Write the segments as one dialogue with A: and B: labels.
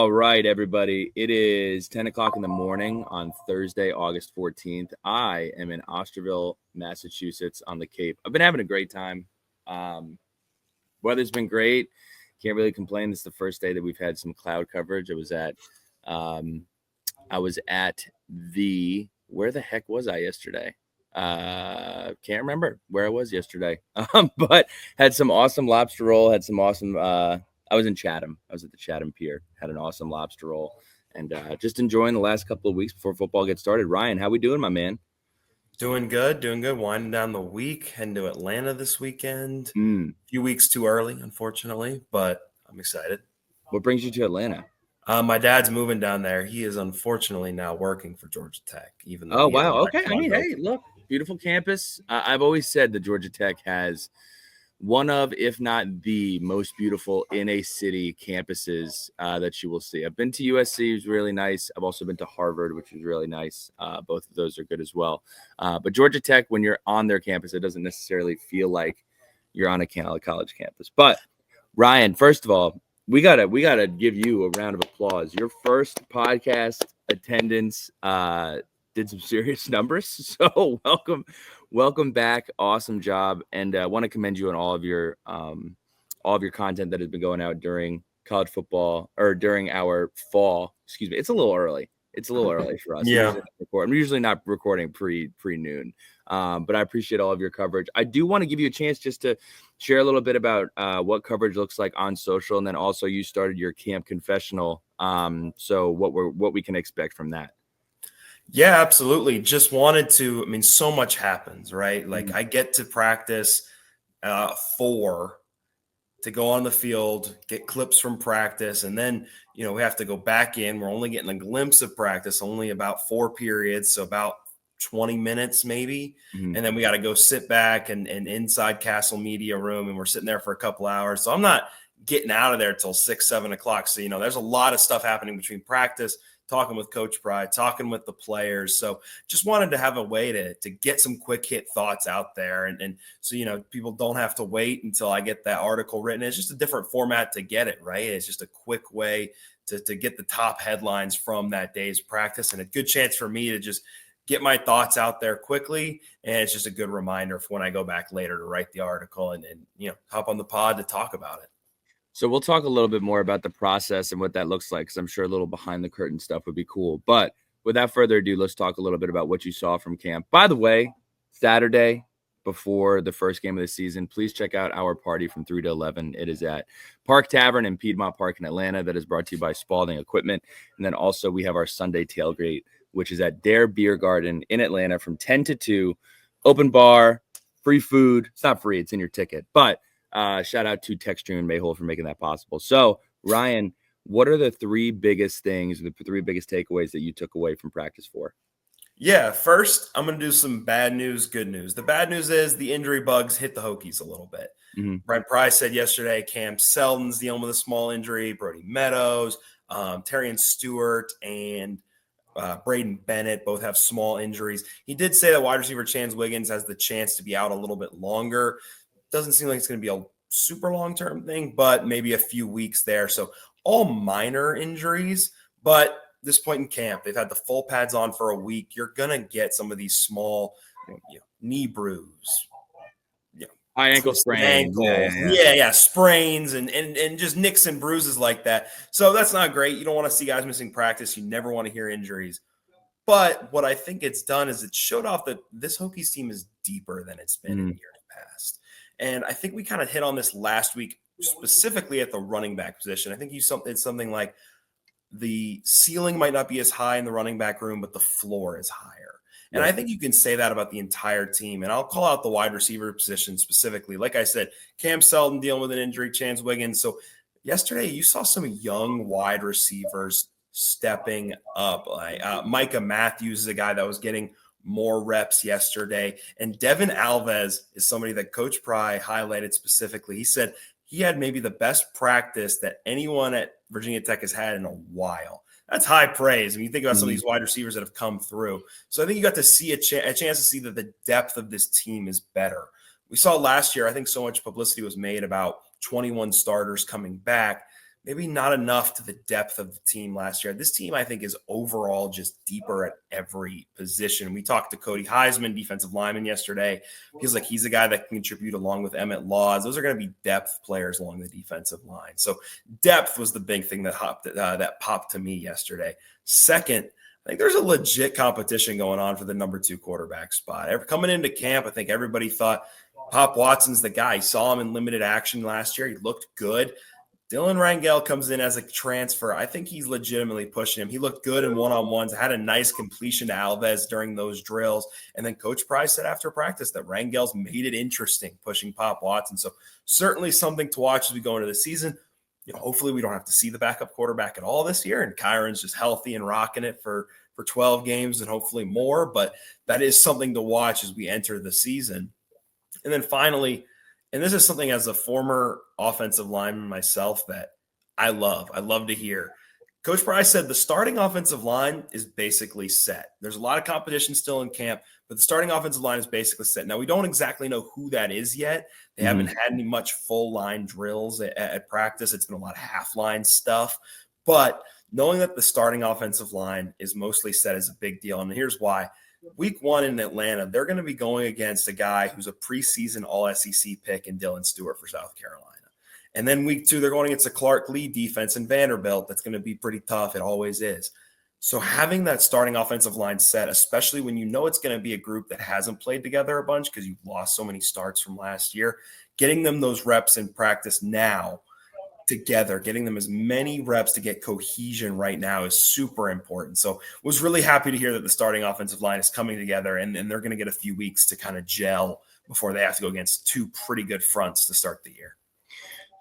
A: All right, everybody. It is 10 o'clock in the morning on Thursday, August 14th. I am in Osterville, Massachusetts on the Cape. I've been having a great time. Weather's been great. Can't really complain. This is the first day that we've had some cloud coverage. I was at where the heck was I yesterday? Can't remember where I was yesterday. But had some awesome lobster roll, had some awesome I was in Chatham. I was at the Chatham Pier, had an awesome lobster roll, and just enjoying the last couple of weeks before football gets started. Ryan, how we doing, my man?
B: Doing good. Winding down the week, heading to Atlanta this weekend.
A: Mm.
B: A few weeks too early, unfortunately, but I'm excited.
A: What brings you to Atlanta?
B: My dad's moving down there. He is unfortunately now working for Georgia Tech, even though
A: Oh,
B: he had
A: wow.
B: a
A: Okay. I mean, hey, look, beautiful campus. I've always said that Georgia Tech has one of, if not the most beautiful in a city campuses that you will see. I've been to USC, which was really nice. I've also been to Harvard, which was really nice. Both of those are good as well. But Georgia Tech, when you're on their campus, it doesn't necessarily feel like you're on a college campus. But Ryan, first of all, we gotta give you a round of applause. Your first podcast attendance did some serious numbers. So welcome back. Awesome job. And I want to commend you on all of your content that has been going out during college football or during our fall. Excuse me. It's a little early. It's a little early for us.
B: Yeah.
A: I'm usually not recording pre noon. But I appreciate all of your coverage. I do want to give you a chance just to share a little bit about what coverage looks like on social, and then also you started your camp confessional. So what we can expect from that.
B: Yeah, absolutely. Just wanted to, so much happens, right? Like I get to practice 4 to go on the field, get clips from practice, and then, we have to go back in. We're only getting a glimpse of practice, only about 4 periods, so about 20 minutes maybe.
A: Mm-hmm.
B: And then we got to go sit back and inside Castle Media Room, and we're sitting there for a couple hours. So I'm not getting out of there till 6, 7 o'clock. So, there's a lot of stuff happening between practice, talking with Coach Pry, talking with the players. So just wanted to have a way to get some quick hit thoughts out there. And so, people don't have to wait until I get that article written. It's just a different format to get it, right? It's just a quick way to get the top headlines from that day's practice, and a good chance for me to just get my thoughts out there quickly. And it's just a good reminder for when I go back later to write the article and hop on the pod to talk about it.
A: So we'll talk a little bit more about the process and what that looks like, because I'm sure a little behind the curtain stuff would be cool. But without further ado, let's talk a little bit about what you saw from camp. By the way, Saturday before the first game of the season, please check out our party from 3 to 11. It is at Park Tavern in Piedmont Park in Atlanta. That is brought to you by Spalding Equipment. And then also we have our Sunday tailgate, which is at Dare Beer Garden in Atlanta from 10 to 2. Open bar, free food. It's not free. It's in your ticket. But shout out to Techstream and Mayhole for making that possible. So, Ryan, what are the 3 biggest things, the 3 biggest takeaways that you took away from practice 4?
B: Yeah, first, I'm going to do some bad news, good news. The bad news is the injury bugs hit the Hokies a little bit.
A: Mm-hmm.
B: Brent Pry said yesterday, Cam Seldon's dealing with a small injury, Brody Meadows, Terrian Stewart, and Braden Bennett both have small injuries. He did say that wide receiver Chance Wiggins has the chance to be out a little bit longer. Doesn't seem like it's going to be a super long-term thing, but maybe a few weeks there. So all minor injuries, but this point in camp, they've had the full pads on for a week. You're going to get some of these small knee bruise,
A: high ankle sprain.
B: Yeah, sprains and just nicks and bruises like that. So that's not great. You don't want to see guys missing practice. You never want to hear injuries. But what I think it's done is it showed off that this Hokies team is deeper than it's been in years past. And I think we kind of hit on this last week, specifically at the running back position. I think it's something like the ceiling might not be as high in the running back room, but the floor is higher. And I think you can say that about the entire team. And I'll call out the wide receiver position specifically. Like I said, Cam Seldon dealing with an injury, Chance Wiggins. So yesterday you saw some young wide receivers stepping up. Micah Matthews is a guy that was getting more reps yesterday. And Devin Alves is somebody that Coach Pry highlighted specifically. He said he had maybe the best practice that anyone at Virginia Tech has had in a while. That's high praise. I mean, you think about some of these wide receivers that have come through. So I think you got to see a chance to see that the depth of this team is better. We saw last year, I think so much publicity was made about 21 starters coming back. maybe not enough to the depth of the team last year. This team, I think, is overall just deeper at every position. We talked to Cody Heisman, defensive lineman, yesterday. Feels like he's a guy that can contribute along with Emmett Laws. Those are going to be depth players along the defensive line. So depth was the big thing that popped to me yesterday. Second, I think there's a legit competition going on for the number 2 quarterback spot. Coming into camp, I think everybody thought Pop Watson's the guy. He saw him in limited action last year. He looked good. Dylan Rangel comes in as a transfer. I think he's legitimately pushing him. He looked good in one-on-ones, had a nice completion to Alves during those drills. And then Coach Price said after practice that Rangel's made it interesting pushing Pop Watson. So certainly something to watch as we go into the season. Hopefully we don't have to see the backup quarterback at all this year. And Kyron's just healthy and rocking it for 12 games and hopefully more. But that is something to watch as we enter the season. And then finally, and this is something as a former offensive lineman myself that I love to hear. Coach Price said the starting offensive line is basically set. There's a lot of competition still in camp, but the starting offensive line is basically set. Now, we don't exactly know who that is yet. They haven't had any much full line drills at practice. It's been a lot of half line stuff. But knowing that the starting offensive line is mostly set is a big deal. And here's why. Week 1 in Atlanta, they're going to be going against a guy who's a preseason All-SEC pick in Dylan Stewart for South Carolina. And then week 2, they're going against a Clark Lee defense in Vanderbilt. That's going to be pretty tough. It always is. So having that starting offensive line set, especially when you know it's going to be a group that hasn't played together a bunch because you've lost so many starts from last year, getting them those reps in practice now together, getting them as many reps to get cohesion right now is super important. So was really happy to hear that the starting offensive line is coming together and they're going to get a few weeks to kind of gel before they have to go against 2 pretty good fronts to start the year.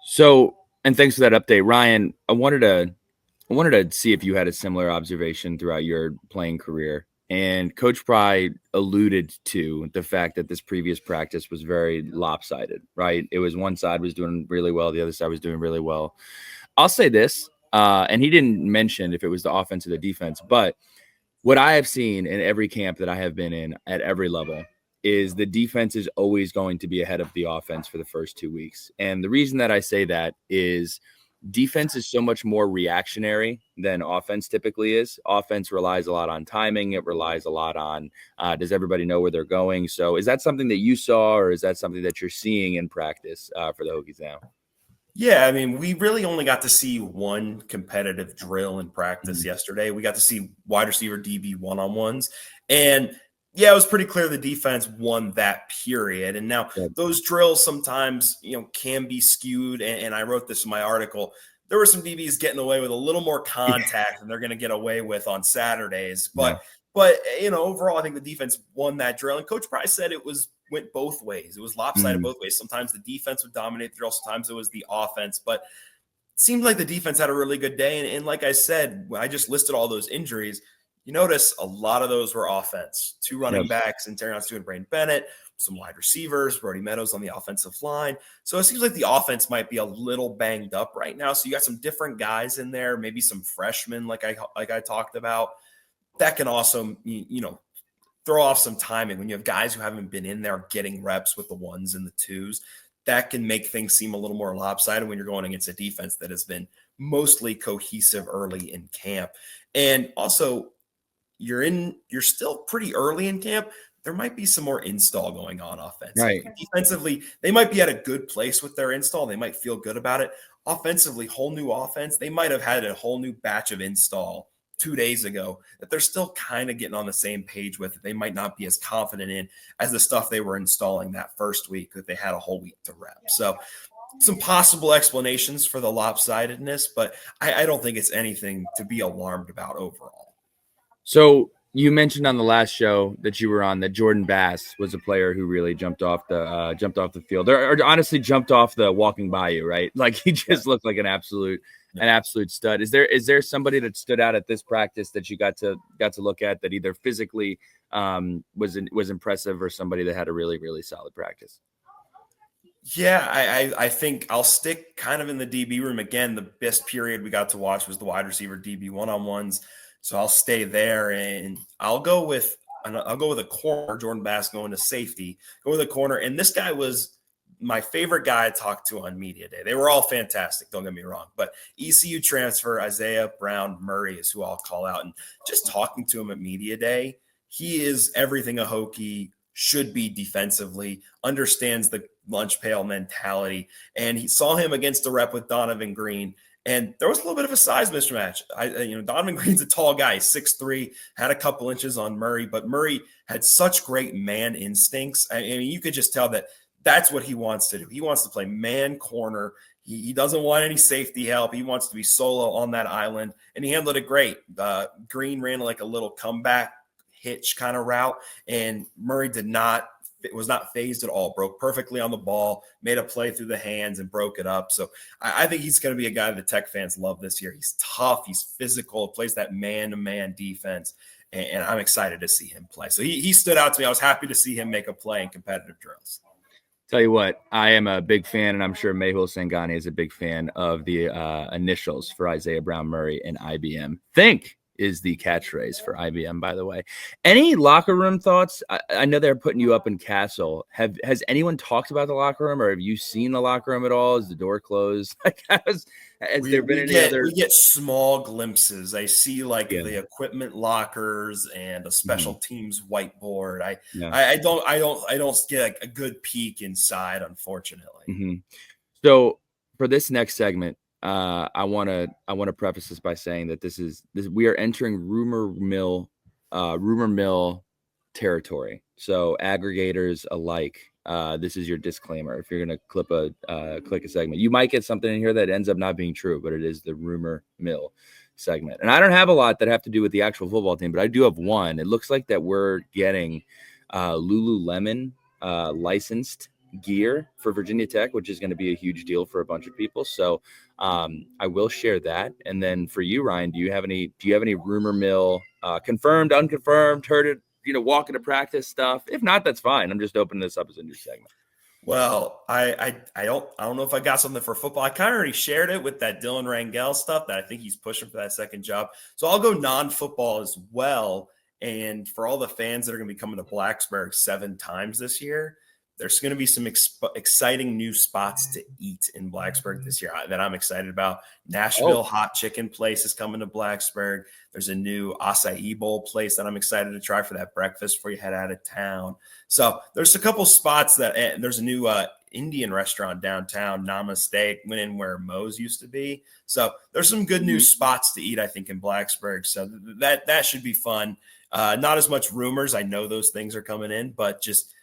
A: So, and thanks for that update, Ryan. I wanted to see if you had a similar observation throughout your playing career. And Coach Pry alluded to the fact that this previous practice was very lopsided, right? It was one side was doing really well, the other side was doing really well. I'll say this, and he didn't mention if it was the offense or the defense, but what I have seen in every camp that I have been in at every level is the defense is always going to be ahead of the offense for the first 2 weeks. And the reason that I say that is defense is so much more reactionary than offense typically is. Offense relies a lot on timing. It relies a lot on, does everybody know where they're going? So is that something that you saw, or is that something that you're seeing in practice for the Hokies now?
B: Yeah, I mean, we really only got to see one competitive drill in practice yesterday. We got to see wide receiver DB one-on-ones. And yeah, it was pretty clear the defense won that period. And now those drills sometimes, can be skewed. And I wrote this in my article. There were some DBs getting away with a little more contact than they're going to get away with on Saturdays. But overall, I think the defense won that drill. And Coach Price said went both ways. It was lopsided both ways. Sometimes the defense would dominate the drill. Sometimes it was the offense. But it seemed like the defense had a really good day. And like I said, I just listed all those injuries. You notice a lot of those were offense. 2 running backs, and Terry Stu and Brain Bennett, some wide receivers, Brody Meadows on the offensive line. So it seems like the offense might be a little banged up right now. So you got some different guys in there, maybe some freshmen like I talked about. That can also, throw off some timing when you have guys who haven't been in there getting reps with the 1s and the 2s. That can make things seem a little more lopsided when you're going against a defense that has been mostly cohesive early in camp. And also, you're still pretty early in camp. There might be some more install going on offensively. Right. Defensively, they might be at a good place with their install. They might feel good about it. Offensively, whole new offense. They might have had a whole new batch of install 2 days ago that they're still kind of getting on the same page with. They might not be as confident in as the stuff they were installing that first week that they had a whole week to rep. So some possible explanations for the lopsidedness, but I don't think it's anything to be alarmed about overall.
A: So you mentioned on the last show that you were on that Jordan Bass was a player who really jumped off the field, or honestly jumped off the walking by you, right? Like he just looked like an absolute stud. Is there somebody that stood out at this practice that you got to look at that either physically was impressive, or somebody that had a really, really solid practice?
B: Yeah, I think I'll stick kind of in the DB room again. The best period we got to watch was the wide receiver DB one-on-ones. So I'll stay there, and I'll go with a corner. Jordan Bass going to safety, go with a corner. And this guy was my favorite guy I talked to on media day. They were all fantastic, don't get me wrong, but ECU transfer Isaiah Brown Murray is who I'll call out. And just talking to him at media day, he is everything a Hokie should be defensively, understands the lunch pail mentality, and he saw him against the rep with Donovan Green. And there was a little bit of a size mismatch. Donovan Green's a tall guy, 6'3", had a couple inches on Murray, but Murray had such great man instincts. I mean, you could just tell that that's what he wants to do. He wants to play man corner. He doesn't want any safety help. He wants to be solo on that island, and he handled it great. Green ran like a little comeback hitch kind of route, and Murray was not phased at all, broke perfectly on the ball, made a play through the hands and broke it up. So I think he's going to be a guy that Tech fans love this year. He's tough. He's physical, plays that man-to-man defense, and I'm excited to see him play. So he stood out to me. I was happy to see him make a play in competitive drills.
A: Tell you what, I am a big fan, and I'm sure Mehul Sangani is a big fan of the initials for Isaiah Brown Murray and IBM. Think is the catchphrase for IBM, by the way. Any locker room thoughts? I know they're putting you up in Castle. Has anyone talked about the locker room, or have you seen the locker room at all? Is the door closed? We
B: get small glimpses. I see the equipment lockers and a special teams whiteboard. I don't get a good peek inside, unfortunately.
A: Mm-hmm. So for this next segment, I want to preface this by saying that this we are entering rumor mill territory. So aggregators alike, this is your disclaimer. If you're going to click a segment, you might get something in here that ends up not being true, but it is the rumor mill segment. And I don't have a lot that have to do with the actual football team, but I do have one. It looks like that we're getting Lululemon licensed gear for Virginia Tech, which is going to be a huge deal for a bunch of people. So I will share that. And then for you, Ryan, do you have any rumor mill confirmed, unconfirmed, heard it, walking to practice stuff? If not, that's fine. I'm just opening this up as a new segment.
B: Well, I don't know if I got something for football. I kind of already shared it with that Dylan Rangel stuff that I think he's pushing for that second job. So I'll go non-football as well. And for all the fans that are going to be coming to Blacksburg 7 times this year, there's going to be some exciting new spots to eat in Blacksburg this year that I'm excited about. Nashville Hot Chicken place is coming to Blacksburg. There's a new acai bowl place that I'm excited to try for that breakfast before you head out of town. So there's a couple spots and there's a new Indian restaurant downtown, Namaste, went in where Moe's used to be. So there's some good new spots to eat, I think, in Blacksburg. So that should be fun. Not as much rumors. I know those things are coming in, but just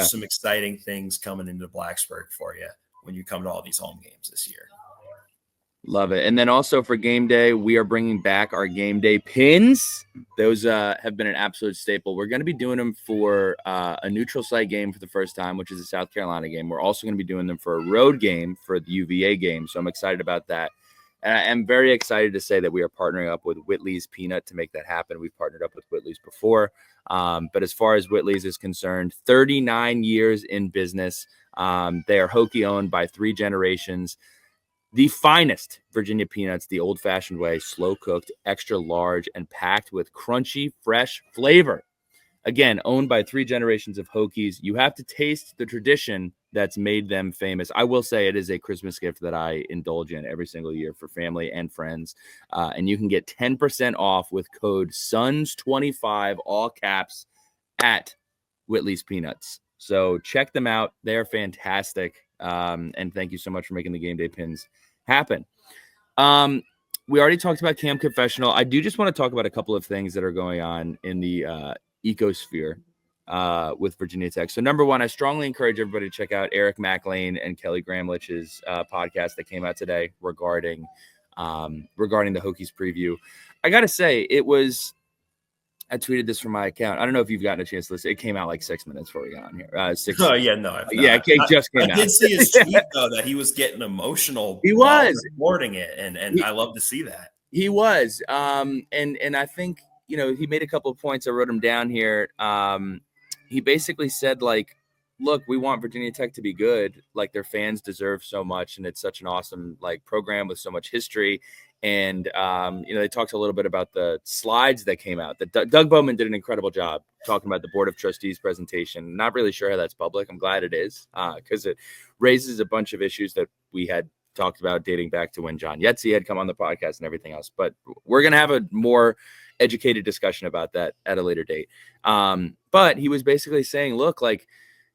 B: some exciting things coming into Blacksburg for you when you come to all these home games this year.
A: Love it. And then also for game day, we are bringing back our game day pins. Those have been an absolute staple. We're going to be doing them for a neutral site game for the first time, which is a South Carolina game. We're also going to be doing them for a road game for the UVA game. So I'm excited about that. And I am very excited to say that we are partnering up with Whitleys Peanut to make that happen. We've partnered up with Whitleys before. But as far as Whitleys is concerned, 39 years in business. They are Hokie owned by 3 generations. The finest Virginia peanuts, the old-fashioned way, slow-cooked, extra large, and packed with crunchy, fresh flavor. Again, owned by 3 generations of Hokies. You have to taste the tradition that's made them famous. I will say it is a Christmas gift that I indulge in every single year for family and friends. And you can get 10% off with code SUNS25, all caps, at Whitleys Peanuts. So check them out. They're fantastic. And thank you so much for making the game day pins happen. We already talked about Camp Confessional. I do just want to talk about a couple of things that are going on in the ecosphere with Virginia Tech. So number one, I strongly encourage everybody to check out Eric McLean and Kelly Gramlich's podcast that came out today regarding the Hokies preview. I got to say, I tweeted this from my account. I don't know if you've gotten a chance to listen. It came out like 6 minutes before we got on here.
B: Oh, yeah, no.
A: It just came out.
B: I did see his tweet, though, that he was getting emotional.
A: He was.
B: Recording it, and I love to see that.
A: He was. And I think, he made a couple of points. I wrote them down here. He basically said, look, we want Virginia Tech to be good. Their fans deserve so much, and it's such an awesome, program with so much history. And, they talked a little bit about the slides that came out. Doug Bowman did an incredible job talking about the Board of Trustees presentation. Not really sure how that's public. I'm glad it is, because it raises a bunch of issues that we had talked about dating back to when John Yetzi had come on the podcast and everything else. But we're going to have a more educated discussion about that at a later date. But he was basically saying, look, like,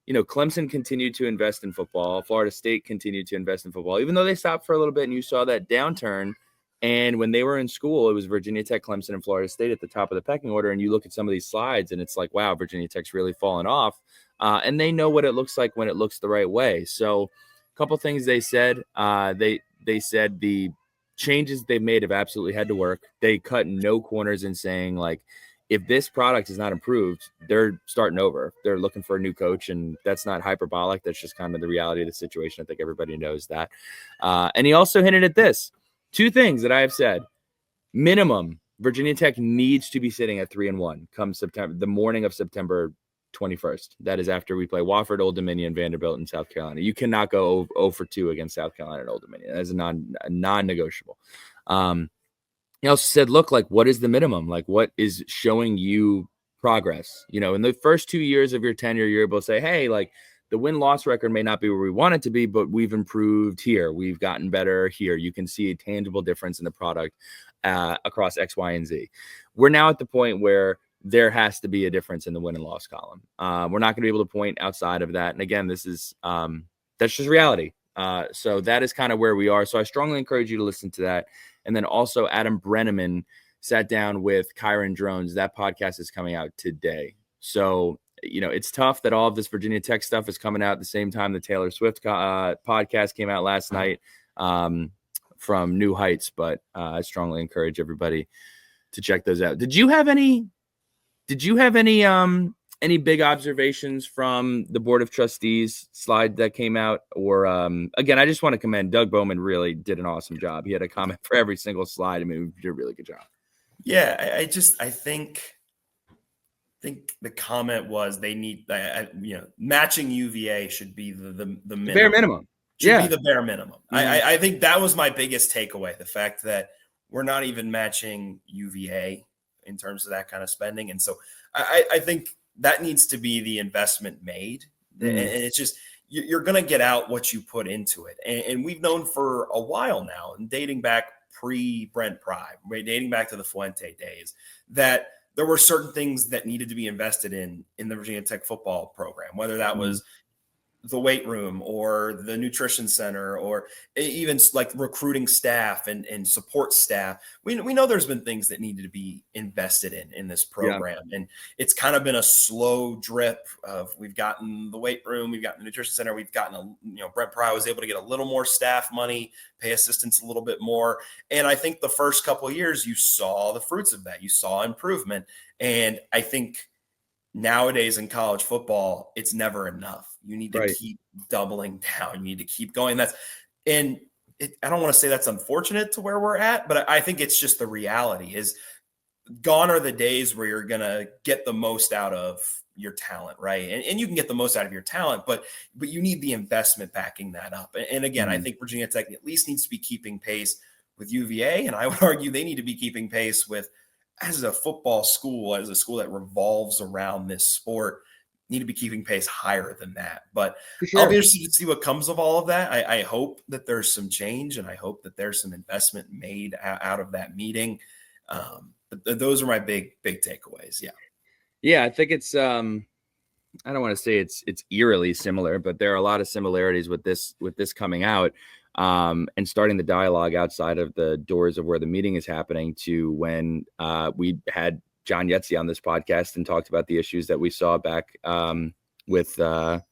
A: Clemson continued to invest in football. Florida State continued to invest in football, even though they stopped for a little bit and you saw that downturn. And when they were in school, it was Virginia Tech, Clemson, and Florida State at the top of the pecking order. And you look at some of these slides and it's like, wow, Virginia Tech's really fallen off. And they know what it looks like when it looks the right way. So a couple things they said. They said the changes they've made have absolutely had to work. They cut no corners in saying, like, if this product is not improved, they're starting over. They're looking for a new coach, and that's not hyperbolic. That's just kind of the reality of the situation. I think everybody knows that. And he also hinted at this. Two things that I have said. Minimum, Virginia Tech needs to be sitting at 3-1 come September, the morning of September 21st. That is after we play Wofford, Old Dominion, Vanderbilt, and South Carolina. You cannot go 0 for 2 against South Carolina and Old Dominion. That is a non-negotiable. He also said, look, like, what is the minimum? Like, what is showing you progress? In the first 2 years of your tenure, you're able to say, hey, like, the win-loss record may not be where we want it to be, but we've improved here. We've gotten better here. You can see a tangible difference in the product across X, Y, and Z. We're now at the point where there has to be a difference in the win and loss column. We're not going to be able to point outside of that. And again, this is that's just reality. So that is kind of where we are. So I strongly encourage you to listen to that. And then also Adam Brenneman sat down with Kyron Drones. That podcast is coming out today. So, it's tough that all of this Virginia Tech stuff is coming out at the same time the Taylor Swift podcast came out last night from New Heights. But I strongly encourage everybody to check those out. Did you have any big observations from the Board of Trustees slide that came out? Or again, I just want to commend Doug Bowman. Really did an awesome job. He had a comment for every single slide. I mean, he did a really good job.
B: Yeah, I think the comment was they need, matching UVA should be the minimum.
A: Bare minimum.
B: Should be the bare minimum. Mm-hmm. I think that was my biggest takeaway. The fact that we're not even matching UVA in terms of that kind of spending. And so I think that needs to be the investment made. Mm-hmm. And it's just, you're going to get out what you put into it. And we've known for a while now, and dating back pre-Brent Pry, right, dating back to the Fuente days, that there were certain things that needed to be invested in the Virginia Tech football program, whether that was the weight room or the nutrition center or even like recruiting staff and support staff. We know there's been things that needed to be invested in this program. Yeah. And it's kind of been a slow drip of, we've gotten the weight room, we've gotten the nutrition center, we've gotten Brent Pry was able to get a little more staff money, pay assistants a little bit more. And I think the first couple of years you saw the fruits of that. You saw improvement. And I think nowadays in college football, it's never enough. You need to keep doubling down. You need to keep going. I don't want to say that's unfortunate to where we're at, but I think it's just the reality is gone are the days where you're going to get the most out of your talent, right? And you can get the most out of your talent, but you need the investment backing that up. And again, I think Virginia Tech at least needs to be keeping pace with UVA, and I would argue they need to be keeping pace with, as a football school, as a school that revolves around this sport, need to be keeping pace higher than that. But sure, I'll be interested to see what comes of all of that. I hope that there's some change, and I hope that there's some investment made out of that meeting. But those are my big takeaways.
A: Yeah, I think it's I don't want to say it's eerily similar, but there are a lot of similarities with this coming out. And starting the dialogue outside of the doors of where the meeting is happening to when we had John Yetzi on this podcast and talked about the issues that we saw back with the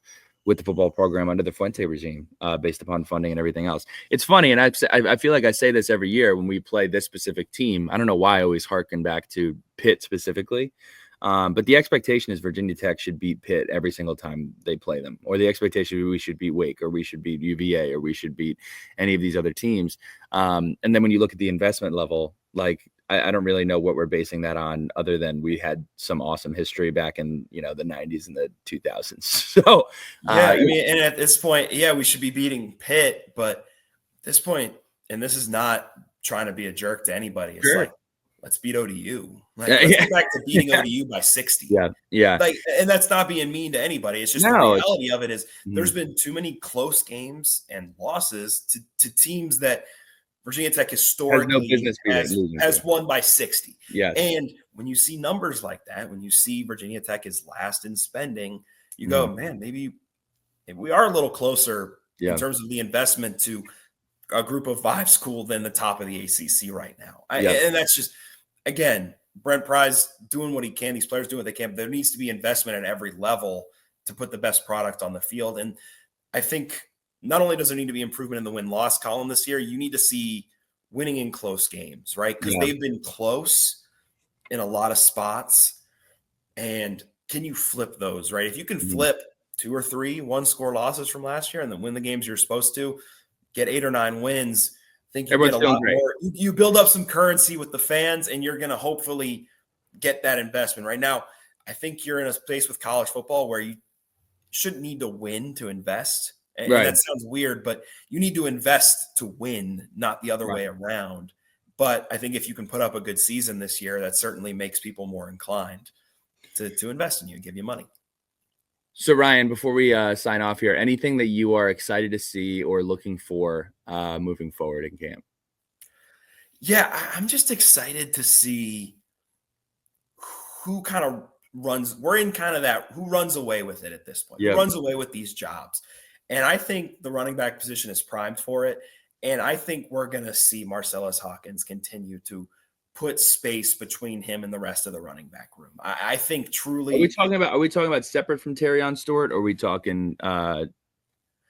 A: football program under the Fuente regime based upon funding and everything else. It's funny, and I feel like I say this every year when we play this specific team. I don't know why I always harken back to Pitt specifically. But the expectation is Virginia Tech should beat Pitt every single time they play them, or the expectation is we should beat Wake, or we should beat UVA, or we should beat any of these other teams. And then when you look at the investment level, like I don't really know what we're basing that on, other than we had some awesome history back in the 90s and the 2000s. So
B: and at this point, we should be beating Pitt, but at this point, and this is not trying to be a jerk to anybody. It's
A: Sure.
B: like, let's beat ODU. Like,
A: Yeah,
B: let's
A: yeah,
B: get back to beating ODU by 60.
A: yeah, yeah.
B: Like, and that's not being mean to anybody. It's just the
A: No,
B: reality of it is
A: mhm.
B: there's been too many close games and losses to teams that Virginia Tech
A: Has no
B: historically
A: business losing to.
B: has won by 60.
A: Yes.
B: And when you see numbers like that, when you see Virginia Tech is last in spending, you go,
A: Mhm.
B: man, maybe we are a little closer in
A: Yeah.
B: terms of the investment to a group of five school than the top of the ACC right now.
A: Yeah.
B: And that's just, again, Brent Pry's doing what he can. These players do what they can. But there needs to be investment at every level to put the best product on the field. And I think not only does there need to be improvement in the win-loss column this year, you need to see winning in close games, right? Because
A: Yeah.
B: they've been close in a lot of spots. And can you flip those, right? If you can
A: Mhm.
B: flip 2 or 3 one-score losses from last year and then win the games you're supposed to, get 8 or 9 wins, I think you get
A: Everyone's
B: a
A: feeling
B: lot
A: great.
B: more. You build up some currency with the fans, and you're going to hopefully get that investment. Right now, I think you're in a space with college football where you shouldn't need to win to invest. And
A: Right.
B: that sounds weird, but you need to invest to win, not the other
A: Right.
B: way around. But I think if you can put up a good season this year, that certainly makes people more inclined to invest in you and give you money.
A: So Ryan, before we sign off here, anything that you are excited to see or looking for moving forward in camp?
B: Yeah, I'm just excited to see who kind of runs. We're in kind of that who runs away with it at this point, who
A: Yeah.
B: runs away with these jobs. And I think the running back position is primed for it. And I think we're going to see Marcellus Hawkins continue to put space between him and the rest of the running back room. I think truly,
A: Are we talking about separate from Terrion Stewart, or are we talking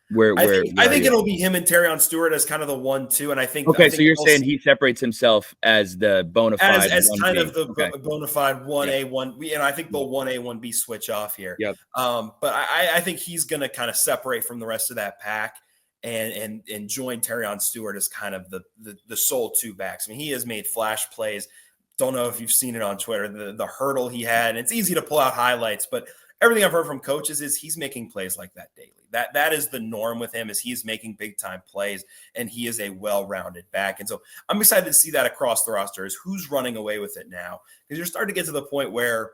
A: where
B: I
A: are
B: think
A: you?
B: it'll be him and Terrion Stewart as kind of the 1-2. And I
A: Okay, so
B: think
A: you're
B: they'll
A: saying he separates himself as the bona fide
B: as
A: one
B: kind
A: B.
B: of the
A: Okay.
B: bona fide
A: Yeah.
B: 1A, 1B. And I think
A: Yeah.
B: they'll 1A, 1B switch off here.
A: Yep.
B: But I think he's going to kind of separate from the rest of that pack and join Terrion Stewart as kind of the sole two backs. I mean, he has made flash plays. Don't know if you've seen it on Twitter, the hurdle he had. And it's easy to pull out highlights, but everything I've heard from coaches is he's making plays like that daily. That is the norm with him, is he's making big time plays, and he is a well-rounded back. And so I'm excited to see that across the roster, is who's running away with it now, because you're starting to get to the point where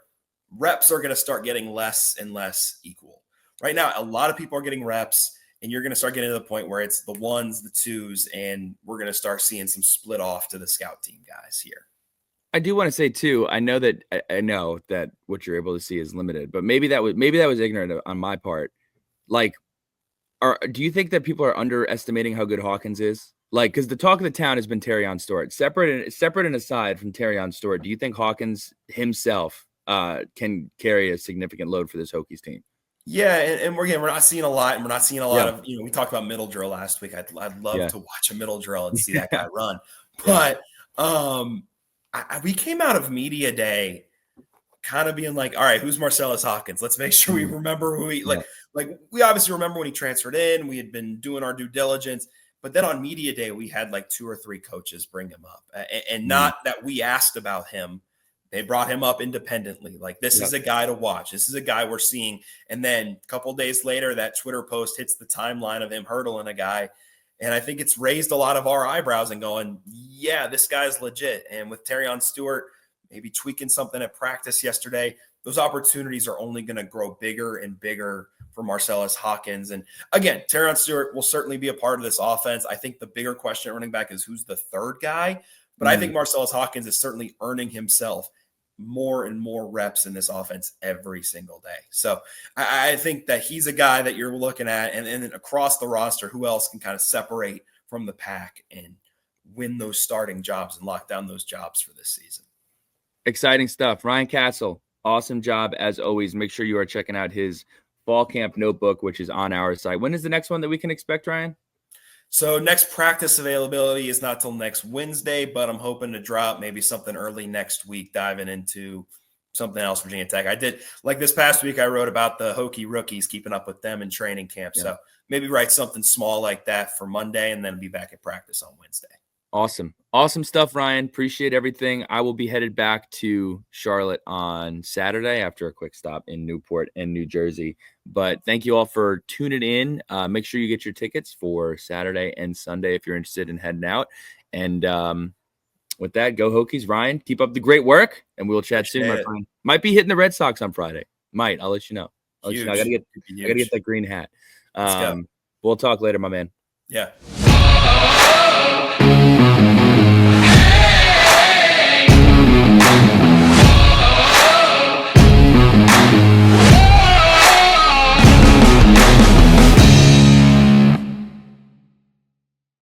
B: reps are going to start getting less and less equal. Right now, a lot of people are getting reps, and you're going to start getting to the point where it's the ones, the twos, and we're going to start seeing some split off to the scout team guys here.
A: I do want to say too, I know that what you're able to see is limited, but maybe that was ignorant on my part. Like, do you think that people are underestimating how good Hawkins is? Like, because the talk of the town has been Terrion Stewart. Separate and aside from Terrion Stewart, do you think Hawkins himself can carry a significant load for this Hokies team?
B: Yeah, and we're not seeing a lot, and we're not seeing a lot
A: Yeah.
B: of, we talked about middle drill last week. I'd love
A: Yeah.
B: to watch a middle drill and see that guy run.
A: Yeah.
B: But we came out of media day kind of being like, all right, who's Marcellus Hawkins? Let's make sure we remember who he like we obviously remember when he transferred in. We had been doing our due diligence, but then on media day we had like 2 or 3 coaches bring him up, and not that we asked about him. They brought him up independently. Like, this is a guy to watch. This is a guy we're seeing. And then a couple of days later, that Twitter post hits the timeline of him hurdling a guy. And I think it's raised a lot of our eyebrows and going, yeah, this guy's legit. And with Terrion Stewart maybe tweaking something at practice yesterday, those opportunities are only going to grow bigger and bigger for Marcellus Hawkins. And again, Terrion Stewart will certainly be a part of this offense. I think the bigger question at running back is who's the third guy. But I think Marcellus Hawkins is certainly earning himself more and more reps in this offense every single day. So I think that he's a guy that you're looking at, and then across the roster, who else can kind of separate from the pack and win those starting jobs and lock down those jobs for this season.
A: Exciting stuff. Ryan Castle, awesome job as always. Make sure you are checking out his fall camp notebook, which is on our site. When is the next one that we can expect, Ryan?
B: So next practice availability is not till next Wednesday, but I'm hoping to drop maybe something early next week, diving into something else, Virginia Tech. I did, like this past week, I wrote about the Hokie rookies, keeping up with them in training camp. So maybe write something small like that for Monday, and then be back at practice on Wednesday.
A: Awesome. Awesome stuff, Ryan. Appreciate everything. I will be headed back to Charlotte on Saturday after a quick stop in Newport and New Jersey. But thank you all for tuning in. Make sure you get your tickets for Saturday and Sunday if you're interested in heading out. And with that, go Hokies. Ryan, keep up the great work, and we'll chat soon, my
B: Appreciate it.
A: friend. Might be hitting the Red Sox on Friday. Might. I'll let you know.
B: Huge.
A: I gotta
B: Could be
A: get
B: huge.
A: that green hat.
B: Let's go.
A: We'll talk later, my man.
B: Yeah.